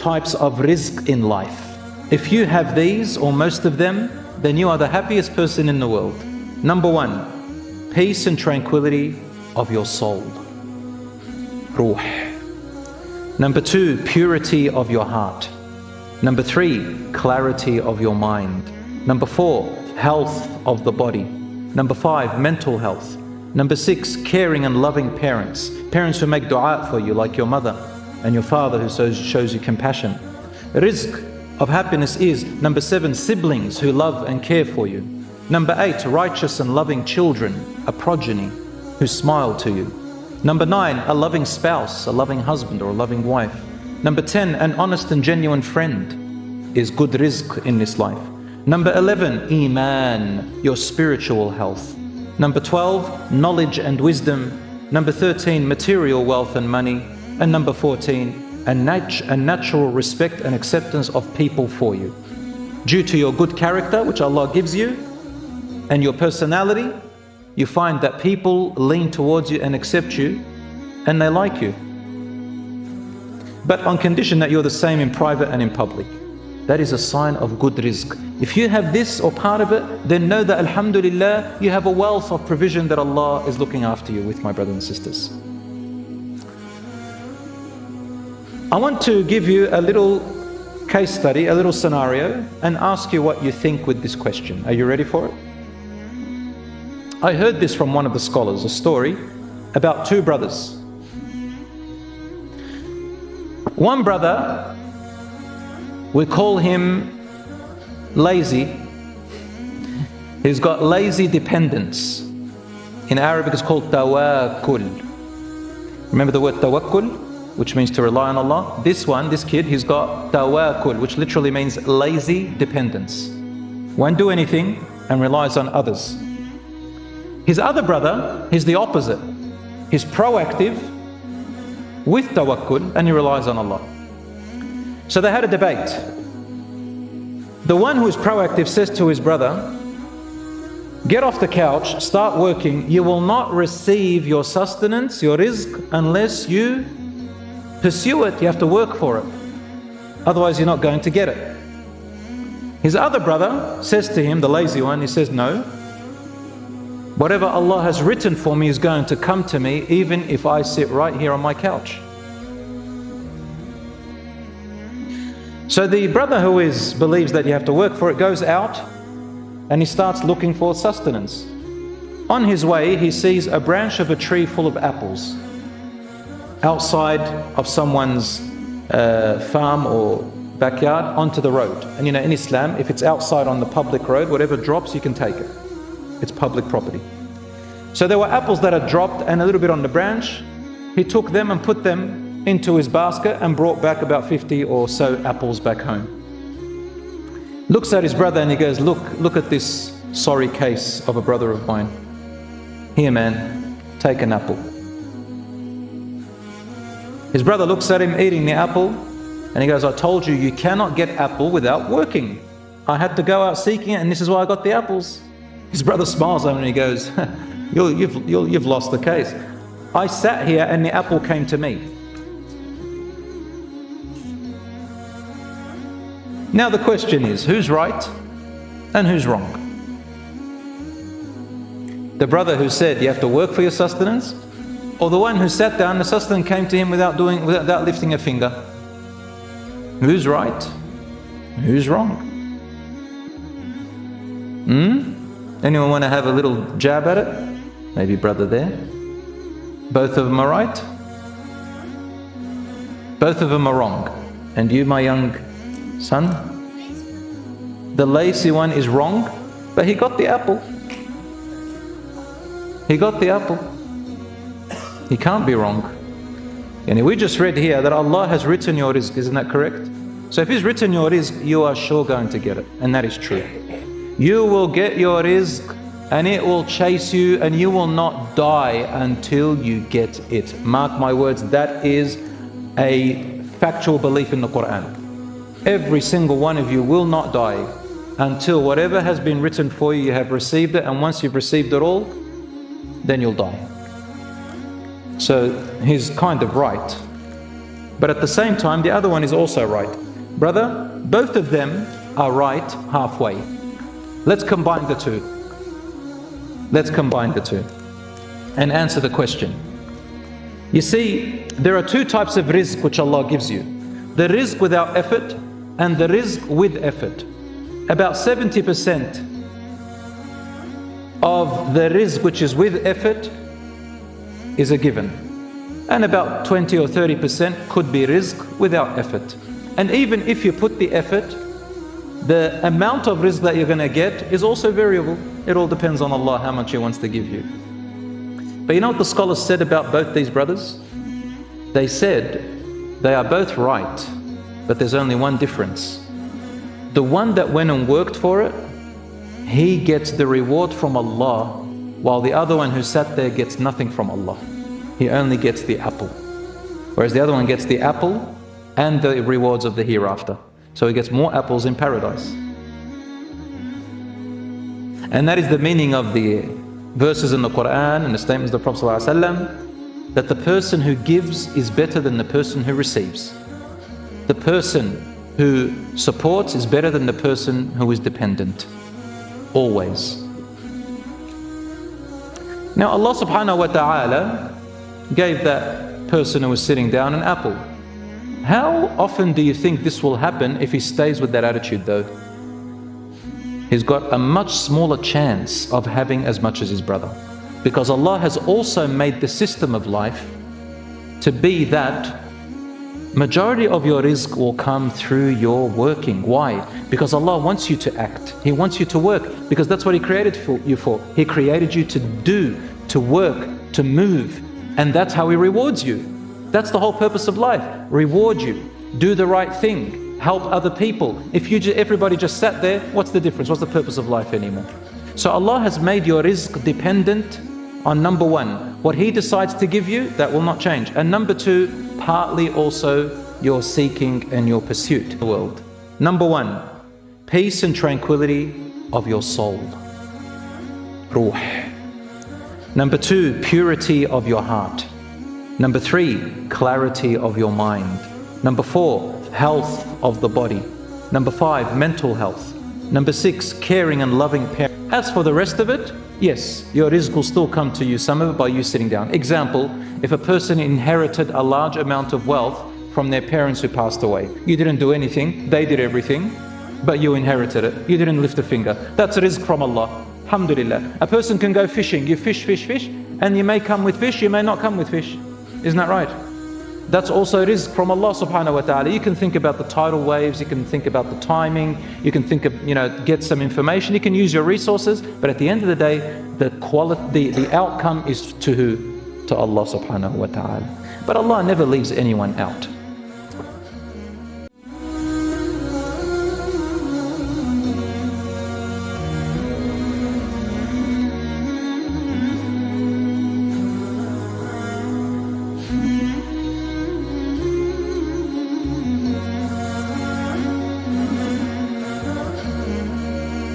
types of rizq in life. If you have these, or most of them, then you are the happiest person in the world. Number one, peace and tranquility of your soul. Ruh. Number two, purity of your heart. Number three, clarity of your mind. Number four, health of the body. Number five, mental health. Number six, caring and loving parents. Parents who make dua for you, like your mother, and your father who shows you compassion. Rizq of happiness is, number seven, siblings who love and care for you. Number eight, righteous and loving children, a progeny who smile to you. Number nine, a loving spouse, a loving husband or a loving wife. Number 10, an honest and genuine friend is good rizq in this life. Number 11, iman, your spiritual health. Number 12, knowledge and wisdom. Number 13, material wealth and money. And number 14, a natural respect and acceptance of people for you. Due to your good character, which Allah gives you, and your personality, you find that people lean towards you and accept you, and they like you. But on condition that you're the same in private and in public. That is a sign of good rizq. If you have this or part of it, then know that alhamdulillah, you have a wealth of provision that Allah is looking after you with, my brothers and sisters. I want to give you a little case study, a little scenario, and ask you what you think with this question. Are you ready for it? I heard this from one of the scholars, a story about two brothers. One brother, we call him lazy. He's got lazy dependence. In Arabic it's called tawakkul. Remember the word tawakkul, which means to rely on Allah? This kid, he's got tawakkul, which literally means lazy dependence. Won't do anything and relies on others. His other brother, he's the opposite. He's proactive with tawakkul and he relies on Allah. So they had a debate. The one who is proactive says to his brother, get off the couch, start working. You will not receive your sustenance, your rizq, unless you pursue it. You have to work for it. Otherwise you're not going to get it. His other brother says to him, the lazy one, he says, no. Whatever Allah has written for me is going to come to me, even if I sit right here on my couch. So the brother who believes that you have to work for it goes out and he starts looking for sustenance. On his way, he sees a branch of a tree full of apples outside of someone's farm or backyard onto the road. And you know, in Islam, if it's outside on the public road, whatever drops, you can take it. It's public property. So there were apples that had dropped and a little bit on the branch. He took them and put them into his basket and brought back about 50 or so apples back home. Looks at his brother and he goes, look at this sorry case of a brother of mine. Here man, take an apple. His brother looks at him eating the apple and he goes, I told you, you cannot get apple without working. I had to go out seeking it and this is why I got the apples. His brother smiles at him and he goes, you've lost the case. I sat here and the apple came to me. Now the question is, who's right and who's wrong? The brother who said you have to work for your sustenance, or the one who sat down, the sustenance came to him without lifting a finger? Who's right? Who's wrong? Anyone want to have a little jab at it? Maybe brother there. Both of them are right. Both of them are wrong. And you, my young son, the lazy one is wrong, but he got the apple. He got the apple. He can't be wrong. And we just read here that Allah has written your rizq, isn't that correct? So if He's written your rizq, you are sure going to get it, and that is true. You will get your rizq and it will chase you and you will not die until you get it. Mark my words, that is a factual belief in the Quran. Every single one of you will not die until whatever has been written for you, you have received it, and once you've received it all, then you'll die. So he's kind of right. But at the same time, the other one is also right. Brother, both of them are right halfway. Let's combine the two. Let's combine the two and answer the question. You see, there are two types of rizq which Allah gives you. The rizq without effort and the rizq with effort. About 70% of the rizq which is with effort is a given. And about 20 or 30% could be rizq without effort. And even if you put the effort, the amount of rizq that you're going to get is also variable. It all depends on Allah how much He wants to give you. But you know what the scholars said about both these brothers? They said they are both right, but there's only one difference. The one that went and worked for it, he gets the reward from Allah, while the other one who sat there gets nothing from Allah. He only gets the apple. Whereas the other one gets the apple and the rewards of the hereafter. So he gets more apples in paradise. And that is the meaning of the verses in the Quran and the statements of the Prophet ﷺ, that the person who gives is better than the person who receives. The person who supports is better than the person who is dependent. Always. Now Allah subhanahu wa ta'ala gave that person who was sitting down an apple. How often do you think this will happen if he stays with that attitude though? He's got a much smaller chance of having as much as his brother. Because Allah has also made the system of life to be that majority of your rizq will come through your working. Why? Because Allah wants you to act. He wants you to work, because that's what He created you for. He created you to do, to work, to move, and that's how He rewards you. That's the whole purpose of life. Reward you, do the right thing, help other people. If everybody just sat there, what's the difference? What's the purpose of life anymore? So Allah has made your rizq dependent on number one, what He decides to give you, that will not change. And number two, partly also your seeking and your pursuit of the world. Number one, peace and tranquility of your soul. Ruh. Number two, purity of your heart. Number three, clarity of your mind. Number four, health of the body. Number five, mental health. Number six, caring and loving parents. As for the rest of it, yes, your rizq will still come to you, some of it by you sitting down. Example, if a person inherited a large amount of wealth from their parents who passed away. You didn't do anything, they did everything, but you inherited it. You didn't lift a finger. That's rizq from Allah. Alhamdulillah. A person can go fishing. You fish, and you may come with fish, you may not come with fish. Isn't that right? That's also rizq from Allah subhanahu wa ta'ala. You can think about the tidal waves, you can think about the timing, you can think of, get some information, you can use your resources, but at the end of the day, the outcome is to who? To Allah subhanahu wa ta'ala. But Allah never leaves anyone out.